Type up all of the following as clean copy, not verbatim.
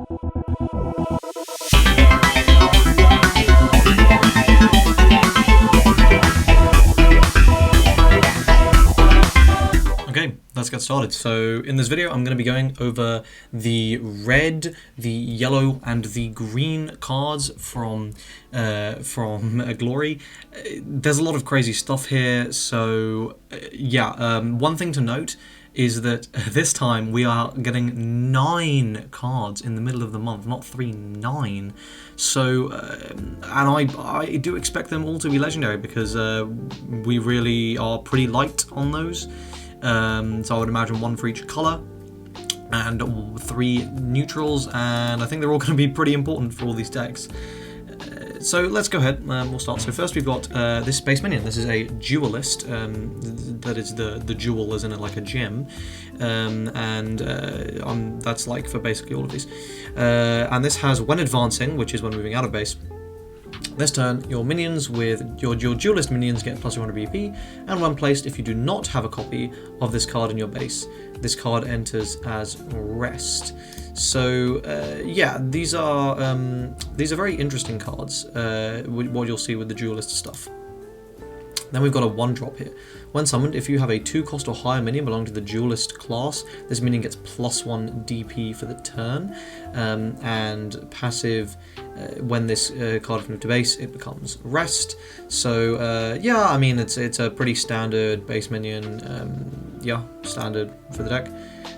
Okay, let's get started. So in this video I'm going to be going over the red, the yellow and the green cards from Glory. There's a lot of crazy stuff here, so one thing to note is that this time we are getting 9 cards in the middle of the month, not 3, 9. So, and I do expect them all to be legendary because we really are pretty light on those. So I would imagine 1 for each colour and 3 neutrals, and I think they're all going to be pretty important for all these decks. So let's go ahead, we'll start. So first we've got this Space Minion. This is a duelist, that is the jewel as in like a gem, that's like for basically all of these. And this has when advancing, which is when moving out of base. This turn, your minions with your duelist minions get plus 100 BP, and when placed, if you do not have a copy of this card in your base, this card enters as rest. So yeah, these are very interesting cards. What you'll see with the duelist stuff. Then we've got a 1-drop here. When summoned, if you have a 2-cost or higher minion belonging to the duelist class, this minion gets plus 1 DP for the turn, and passive. When this card is moved to base, it becomes rest. So yeah, I mean it's a pretty standard base minion. Standard for the deck.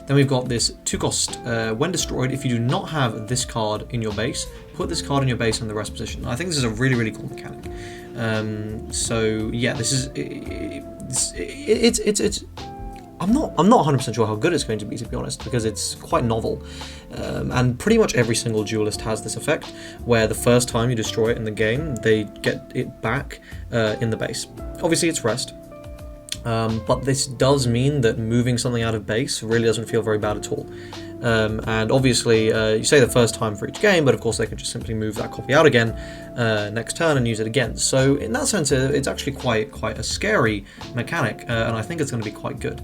Then we've got this 2-cost. When destroyed, if you do not have this card in your base, put this card in your base in the rest position. I think this is a really cool mechanic. So yeah, this is it's I'm not 100% sure how good it's going to be honest, because it's quite novel, and pretty much every single duelist has this effect, where the first time you destroy it in the game, they get it back in the base. Obviously it's rest, but this does mean that moving something out of base really doesn't feel very bad at all. And obviously you say the first time for each game, but of course they can just simply move that copy out again next turn and use it again. So in that sense, it's actually quite a scary mechanic, and I think it's going to be quite good.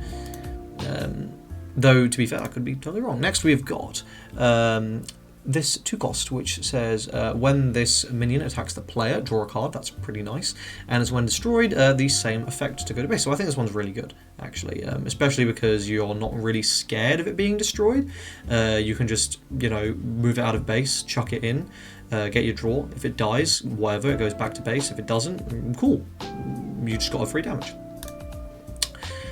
Though to be fair, I could be totally wrong. Next we've got this 2-cost, which says when this minion attacks the player, draw a card. That's pretty nice. And it's when destroyed, the same effect to go to base. So I think this one's really good, actually, especially because you're not really scared of it being destroyed. You can just, move it out of base, chuck it in, get your draw. If it dies, whatever, it goes back to base. If it doesn't, cool. You just got a free damage.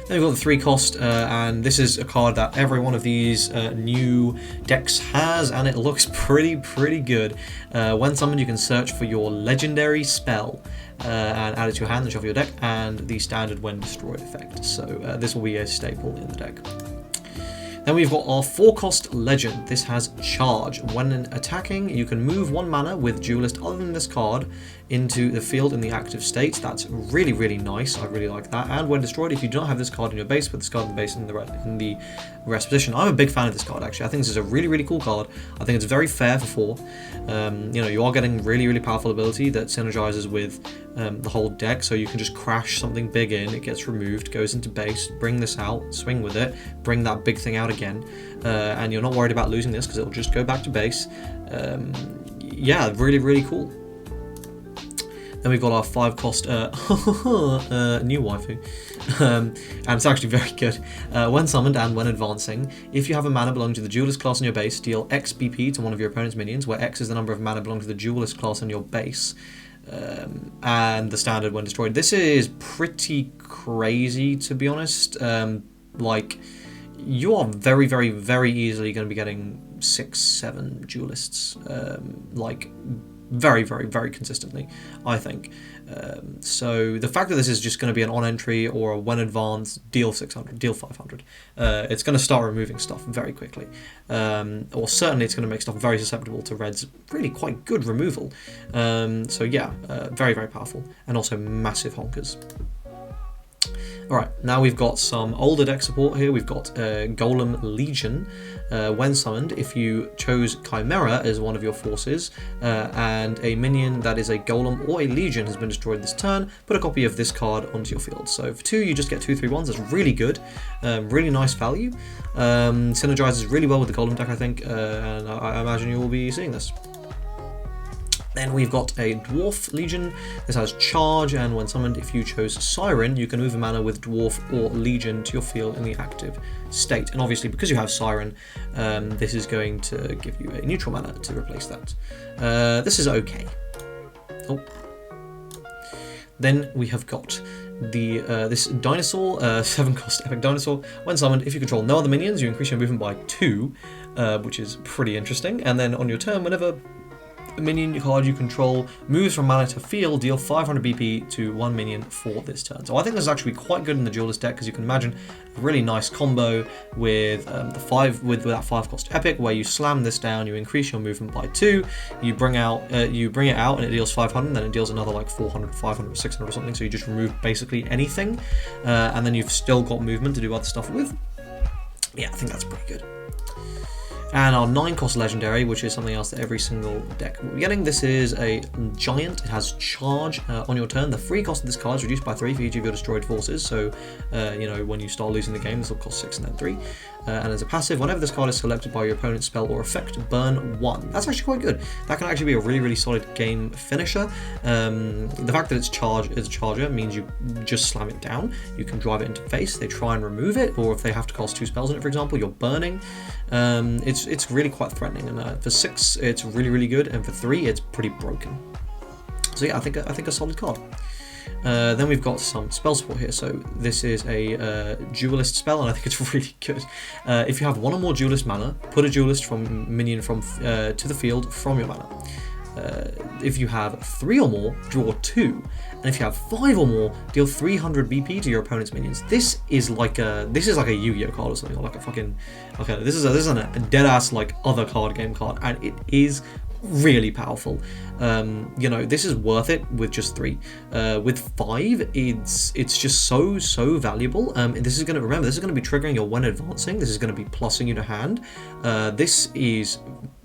Then we've got the 3-cost, and this is a card that every one of these new decks has, and it looks pretty good. When summoned, you can search for your legendary spell and add it to your hand and shuffle your deck, and the standard when destroyed effect. So this will be a staple in the deck. Then we've got our 4-cost legend. This has charge. When attacking, you can move 1 mana with duelist other than this card into the field in the active state. That's really nice. I really like that. And when destroyed, if you do not have this card in your base, put this card in the base in the rest position. I'm a big fan of this card, actually. I think this is a really cool card. I think it's very fair for 4. You are getting really powerful ability that synergizes with the whole deck, so you can just crash something big in, it gets removed, goes into base, bring this out, swing with it, bring that big thing out again, and you're not worried about losing this because it'll just go back to base. Yeah, really cool. Then we've got our 5-cost new waifu, and it's actually very good. When summoned and when advancing, if you have a mana belonging to the duelist class on your base, deal X BP to one of your opponent's minions, where X is the number of mana belonging to the duelist class on your base. And the standard when destroyed. This is pretty crazy, to be honest. Like, you are very easily going to be getting 6-7 duelists, like very consistently, I think. So the fact that this is just going to be an on entry or a when advanced, deal 600, deal 500, it's going to start removing stuff very quickly, or certainly it's going to make stuff very susceptible to red's really quite good removal. So yeah, very powerful, and also massive honkers. Alright, now we've got some older deck support here. We've got Golem Legion. When summoned, if you chose Chimera as one of your forces, and a minion that is a Golem or a Legion has been destroyed this turn, put a copy of this card onto your field. So for 2, you just get 2/3/1s. That's really good. Really nice value. Synergizes really well with the Golem deck, I think, and I imagine you will be seeing this. Then we've got a Dwarf Legion. This has charge, and when summoned, if you chose Siren, you can move a mana with Dwarf or Legion to your field in the active state. And obviously, because you have Siren, this is going to give you a neutral mana to replace that. This is okay. Oh. Then we have got the this Dinosaur, 7-cost Epic Dinosaur. When summoned, if you control no other minions, you increase your movement by 2, which is pretty interesting. And then on your turn, whenever a minion card you control moves from mana to field, deal 500 BP to one minion for this turn. So I think this is actually quite good in the duelist deck, because you can imagine a really nice combo with that 5-cost epic, where you slam this down, you increase your movement by 2, you bring it out and it deals 500, then it deals another like 400, 500, 600 or something. So you just remove basically anything, and then you've still got movement to do other stuff with. Yeah, I think that's pretty good. And our 9-cost legendary, which is something else that every single deck will be getting. This is a giant. It has charge on your turn. The free cost of this card is reduced by 3 for each of your destroyed forces. So, you know, when you start losing the game, this will cost 6 and then 3. And as a passive, whenever this card is selected by your opponent's spell or effect, burn 1. That's actually quite good. That can actually be a really, really solid game finisher. The fact that it's a charger means you just slam it down. You can drive it into face. They try and remove it, or if they have to cast 2 spells on it, for example, you're burning. It's really quite threatening, and for 6 it's really, really good, and for 3 it's pretty broken. So yeah, I think a solid card. Then we've got some spell support here. So this is a duelist spell, and I think it's really good. If you have 1 or more duelist mana, put a duelist from minion from to the field from your mana. If you have 3 or more, draw 2, and if you have 5 or more, deal 300 BP to your opponent's minions. This is like a Yu-Gi-Oh card or something, or like a fucking this is a dead ass like other card game card, and it is really powerful. You know, this is worth it with just 3. With 5, it's just so valuable. This is going to be triggering your when advancing. This is going to be plussing you to hand. This is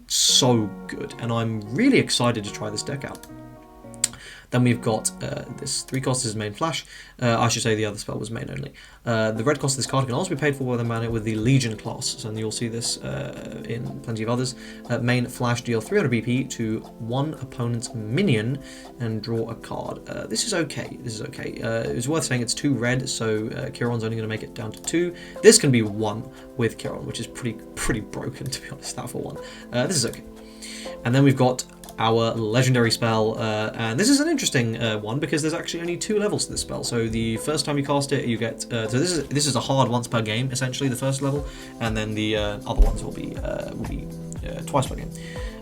so good, and I'm really excited to try this deck out. Then we've got this 3-cost is main flash. I should say the other spell was main only. The red cost of this card can also be paid for with a mana with the Legion class, and you'll see this in plenty of others. Main flash, deal 300 BP to one opponent's minion and draw a card. This is okay. It's worth saying it's 2 red, so Kiron's only going to make it down to 2. This can be 1 with Kiron, which is pretty broken, to be honest. That for 1. This is okay. And then we've got our legendary spell, and this is an interesting one, because there's actually only 2 levels to this spell. So the first time you cast it, you get so this is a hard once per game, essentially, the first level, and then the other ones will be twice per game,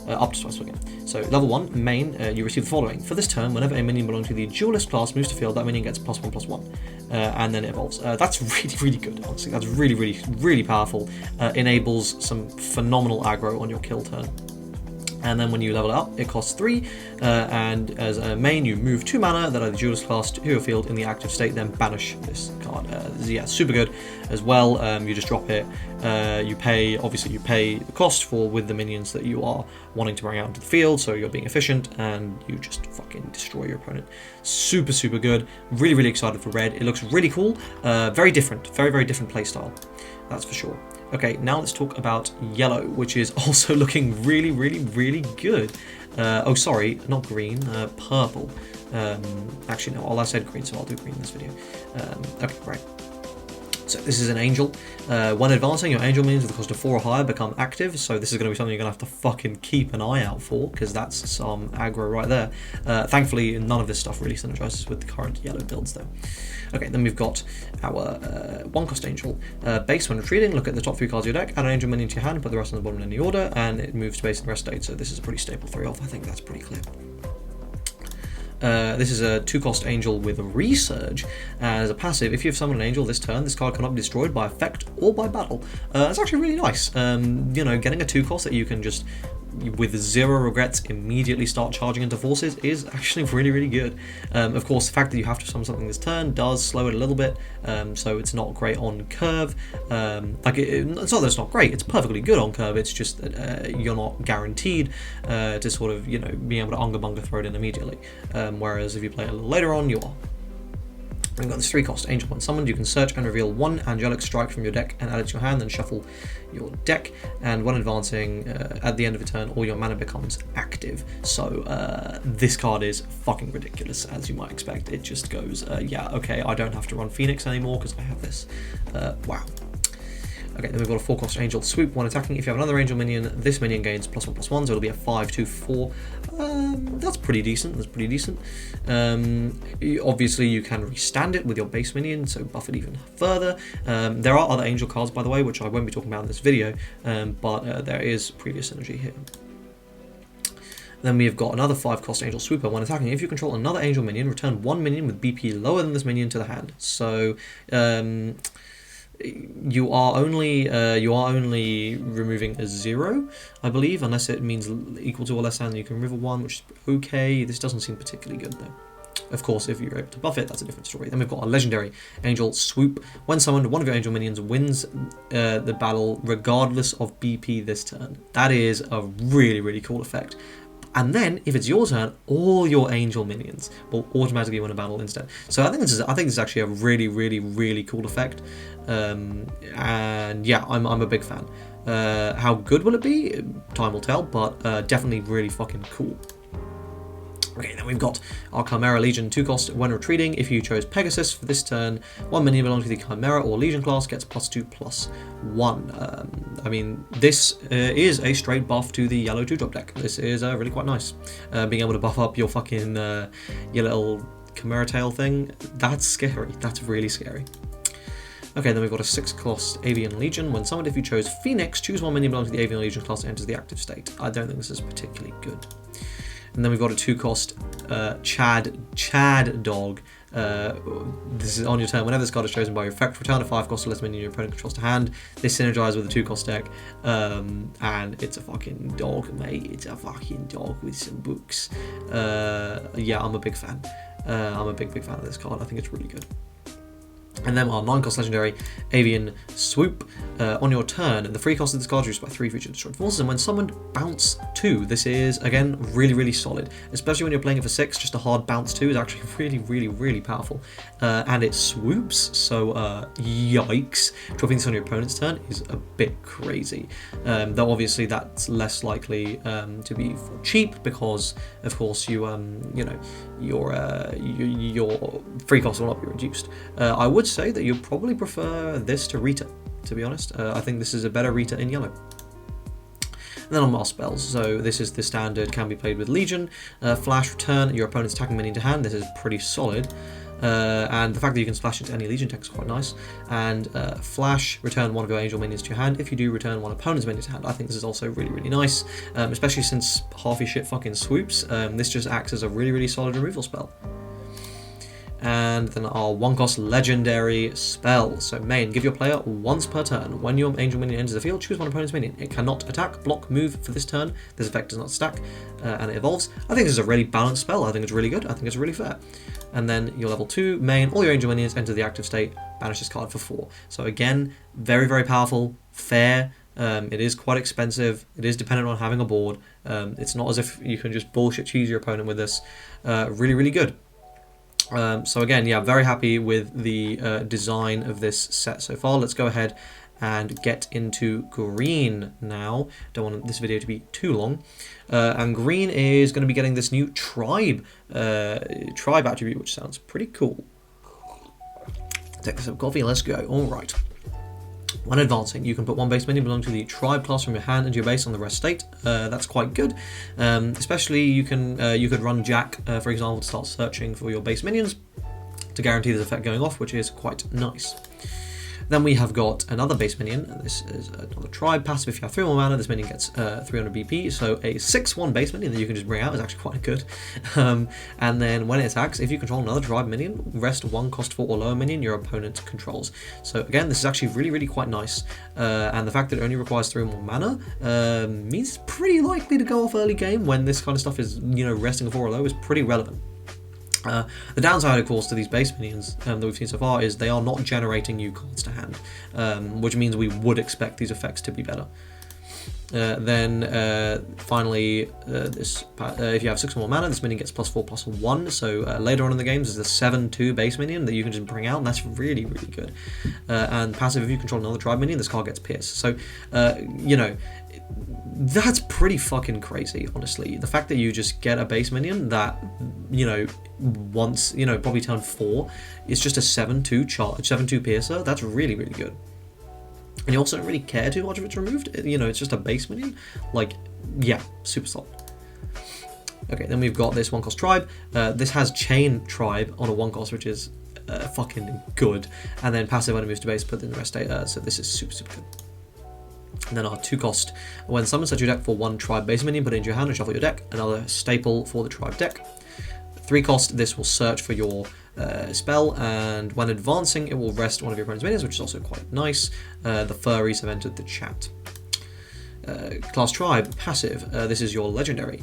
up to twice per game. So level 1, main, you receive the following: for this turn, whenever a minion belonging to the duelist class moves to field, that minion gets +1/+1, and then it evolves. That's really good, honestly. That's really powerful. Enables some phenomenal aggro on your kill turn. And then when you level it up, it costs 3, and as a main, you move 2 mana that are the duelist class to your field in the active state, then banish this card. Yeah, super good as well. You just drop it. You pay the cost with the minions that you are wanting to bring out into the field, so you're being efficient, and you just fucking destroy your opponent. Super good. Really excited for red. It looks really cool. Very different playstyle. That's for sure. Okay, now let's talk about yellow, which is also looking really good. Oh, sorry, not green, purple. Actually, no, I said green, so I'll do green in this video. Okay, right. So this is an angel. When advancing, your angel minions with the cost of 4 or higher become active. So this is going to be something you're going to have to fucking keep an eye out for, because that's some aggro right there. Thankfully, none of this stuff really synergizes with the current yellow builds, though. Okay, then we've got our 1-cost angel. Base when retreating, look at the top 3 cards of your deck, add an angel minion to your hand, put the rest on the bottom in any order, and it moves to base in the rest state. So this is a pretty stable 3-off. I think that's pretty clear. This is a 2-cost angel with Resurge. As a passive, if you have summoned an angel this turn, this card cannot be destroyed by effect or by battle. That's actually really nice. You know, getting a 2-cost that you can just with zero regrets immediately start charging into forces is actually really, really good. Of course, the fact that you have to summon something this turn does slow it a little bit, so it's not great on curve. It's not that it's not great, it's perfectly good on curve, it's just that you're not guaranteed to sort of, being able to Unga Bunga throw it in immediately. Whereas if you play it a little later on, you are. We've got this 3-cost Angel when summoned. You can search and reveal one Angelic Strike from your deck and add it to your hand, then shuffle your deck. And when advancing, at the end of a turn, all your mana becomes active. So this card is fucking ridiculous, as you might expect. It just goes, yeah, okay, I don't have to run Phoenix anymore because I have this. Wow. Okay, then we've got a 4-cost Angel Swoop. When attacking, if you have another Angel minion, this minion gains +1/+1, so it'll be a 5/2/4. That's pretty decent. Obviously, you can restand it with your base minion, so buff it even further. There are other Angel cards, by the way, which I won't be talking about in this video, but there is previous synergy here. Then we've got another 5-cost Angel Swooper. When attacking, if you control another Angel minion, return one minion with BP lower than this minion to the hand. So, you are only removing a 0, I believe, unless it means equal to or less than. You can remove a 1, which is okay. This doesn't seem particularly good though. Of course, if you're able to buff it, that's a different story. Then we've got a legendary Angel Swoop. When summoned, one of your Angel minions wins the battle regardless of BP this turn. That is a really, really cool effect. And then, if it's your turn, all your Angel minions will automatically win a battle instead. So I think this is actually a really, really, really cool effect. And yeah, I'm a big fan. How good will it be? Time will tell, but definitely really fucking cool. Okay, then we've got our Chimera Legion 2-cost. When retreating, if you chose Pegasus for this turn, one minion belonging to the Chimera or Legion class gets +2/+1. I mean, this is a straight buff to the yellow 2-drop deck. This is really quite nice. Being able to buff up your fucking your little Chimera tail thing, that's scary. That's really scary. Okay, then we've got a 6-cost Avian Legion. When summoned, if you chose Phoenix, choose one minion belonging to the Avian Legion class that enters the active state. I don't think this is particularly good. And then we've got a 2-cost Chad Dog. This is on your turn. Whenever this card is chosen by your effect, return a 5-cost or less minion your opponent controls to hand. This synergizes with a 2-cost deck. And it's a fucking dog, mate. It's a fucking dog with some books. Yeah, I'm a big fan. I'm a big fan of this card. I think it's really good. And then our 9-cost legendary Avian Swoop. On your turn, the 3 cost of this card is used by 3 future destroyed forces, and when summoned, bounce 2. This is, again, really, really solid. Especially when you're playing it for 6, just a hard bounce 2 is actually really, really, really powerful. And it swoops, so yikes. Dropping this on your opponent's turn is a bit crazy. Though obviously that's less likely to be for cheap, because of course you your 3 costs will not be reduced. I would say that you'd probably prefer this to Rita, to be honest. I think this is a better Rita in yellow. And then on mass spells, so this is the standard, can be played with Legion. Flash, return your opponent's attacking minion to hand. This is pretty solid. And the fact that you can splash into any Legion deck is quite nice. And Flash, return one of your Angel minions to your hand. If you do, return one opponent's minion to hand. I think this is also really, really nice, especially since half your shit fucking swoops. This just acts as a really, really solid removal spell. And then our 1-cost legendary spell. So main, give your player once per turn. When your Angel minion enters the field, choose one opponent's minion. It cannot attack, block, move for this turn. This effect does not stack, and it evolves. I think this is a really balanced spell. I think it's really good. I think it's really fair. And then your level 2 main, all your Angel minions enter the active state. Banish this card for 4. So again, very, very powerful, fair. It is quite expensive. It is dependent on having a board. It's not as if you can just bullshit cheese your opponent with this. Really, really good. So again, yeah, very happy with the design of this set so far. Let's go ahead and get into green now. Don't want this video to be too long. And green is going to be getting this new tribe attribute, which sounds pretty cool. Take some coffee, let's go. All right. When advancing, you can put one base minion belonging to the tribe class from your hand into your base on the rest state. That's quite good. Especially you could run Jack, for example, to start searching for your base minions to guarantee this effect going off, which is quite nice. Then we have got another base minion. This is another tribe. Passive, if you have 3 more mana, this minion gets 300 BP. So a 6/1 base minion that you can just bring out is actually quite good. And then when it attacks, if you control another tribe minion, rest 1 cost 4 or lower minion your opponent controls. So again, this is actually really quite nice. And the fact that it only requires 3 more mana means it's pretty likely to go off early game when this kind of stuff is, resting 4 or low is pretty relevant. The downside, of course, to these base minions that we've seen so far is they are not generating new cards to hand, which means we would expect these effects to be better. Finally, if you have 6 more mana, this minion gets +4/+1. So later on in the games is the 7/2 base minion that you can just bring out, and that's really good. And passive, if you control another tribe minion, this card gets Pierce. So that's pretty fucking crazy, honestly. The fact that you just get a base minion that, once, probably turn 4, it's just a 7/2 charge, 7/2 piercer. That's really good. And you also don't really care too much if it's removed. It's just a base minion. Yeah, super solid. Okay, then we've got this 1-cost tribe. This has chain tribe on a 1-cost, which is fucking good. And then passive, when it moves to base, put in the rest data. So this is super good. And then our 2-cost, when summoned, set your deck for 1 tribe base minion, put it into your hand and shuffle your deck. Another staple for the tribe deck. 3-cost, this will search for your spell, and when advancing, it will rest one of your opponent's minions, which is also quite nice. The furries have entered the chat. Class tribe, passive, this is your legendary.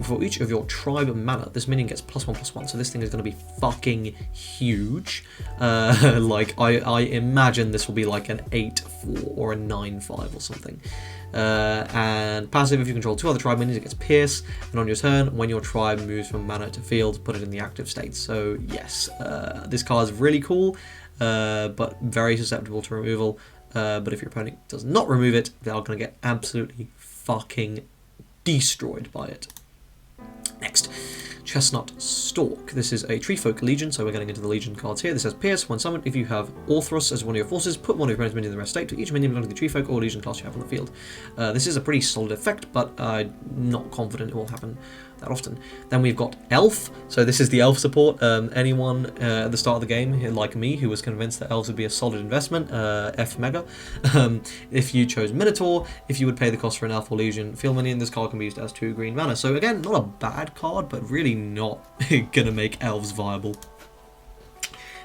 For each of your tribe mana, this minion gets +1/+1, so this thing is going to be fucking huge. I imagine this will be like an 8/4 or a 9/5 or something. And passive, if you control 2 other tribe minions, it gets Pierce, and on your turn, when your tribe moves from mana to field, put it in the active state. So yes, this card is really cool, but very susceptible to removal. But if your opponent does not remove it, they are going to get absolutely fucking destroyed by it. Next, Chestnut Stalk. This is a Treefolk Legion, so we're getting into the Legion cards here. This has Pierce. When summoned, if you have Orthros as one of your forces, put one of your opponent's minions in the rest state to each minion belonging to the Treefolk or Legion class you have on the field. This is a pretty solid effect, but I'm not confident it will happen that often. Then we've got Elf. So this is the Elf support. Anyone at the start of the game, like me, who was convinced that Elves would be a solid investment, F Mega. If you chose Minotaur, if you would pay the cost for an Elf or Legion field minion, this card can be used as 2 green mana. So again, not a bad card, but really not gonna make Elves viable.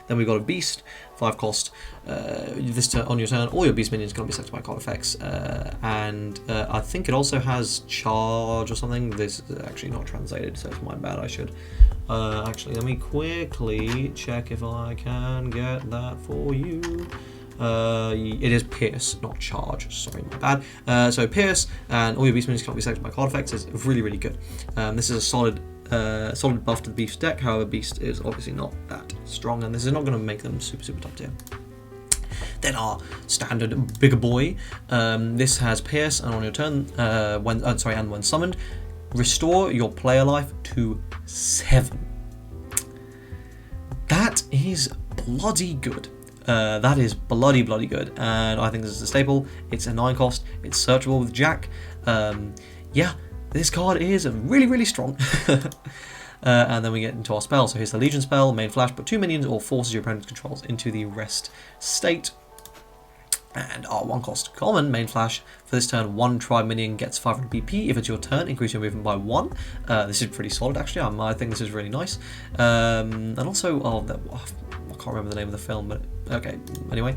Then we've got a Beast, 5-cost. This turn, on your turn, all your Beast minions can be selected by card effects, and I think it also has Charge or something. This is actually not translated, so it's my bad. I should actually, let me quickly check if I can get that for you. It is Pierce, not Charge. Sorry, my bad. So Pierce, and all your Beast minions cannot be selected by card effects is really good. This is a solid buff to the Beast deck. However, Beast is obviously not that strong, and this is not going to make them super top tier. Then our standard bigger boy. This has Pierce, and on your turn, when summoned, restore your player life to 7. That is bloody good. That is bloody good, and I think this is a staple. It's a 9-cost. It's searchable with Jack. Yeah. This card is really strong. And then we get into our spell. So here's the Legion spell, main flash, put 2 minions or forces your opponent controls into the rest state. And our 1-cost common, main flash, for this turn, 1 tribe minion gets 500 BP. If it's your turn, increase your movement by 1. This is pretty solid, actually. I think this is really nice. And also, I can't remember the name of the film, but okay, anyway.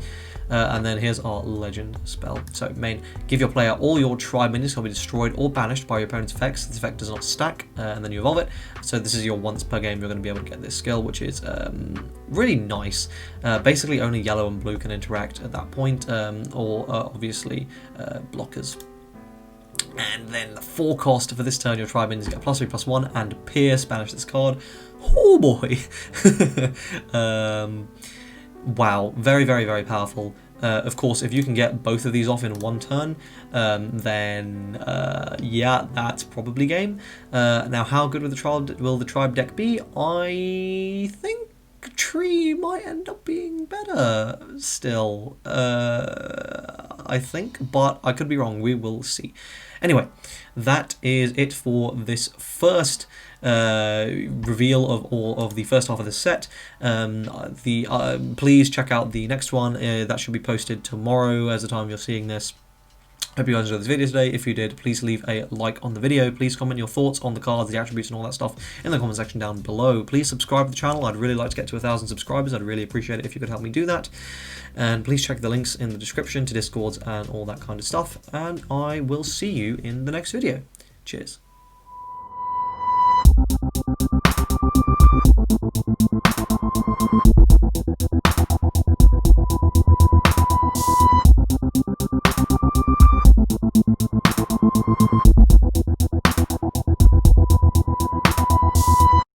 And then here's our legend spell. So main, give your player all your tribe minions can be destroyed or banished by your opponent's effects. This effect does not stack, and then you evolve it. So this is your once per game you're going to be able to get this skill, which is really nice. Basically only yellow and blue can interact at that point, or obviously blockers. And then the 4-cost for this turn, your tribe minions get +3/+1 and Pierce, banish this card. Oh boy! Wow, very powerful. Of course, if you can get both of these off in one turn, then yeah, that's probably game. Now, how good will the tribe deck be? I think Tree might end up being better still. I think, but I could be wrong. We will see. Anyway, that is it for this first reveal of all of the first half of the set. Please check out the next one. That should be posted tomorrow as the time you're seeing this. Hope you guys enjoyed this video today. If you did, please leave a like on the video. Please comment your thoughts on the cards, the attributes and all that stuff in the comment section down below. Please subscribe to the channel. I'd really like to get to 1,000 subscribers. I'd really appreciate it if you could help me do that. And please check the links in the description to Discords and all that kind of stuff. And I will see you in the next video. Cheers.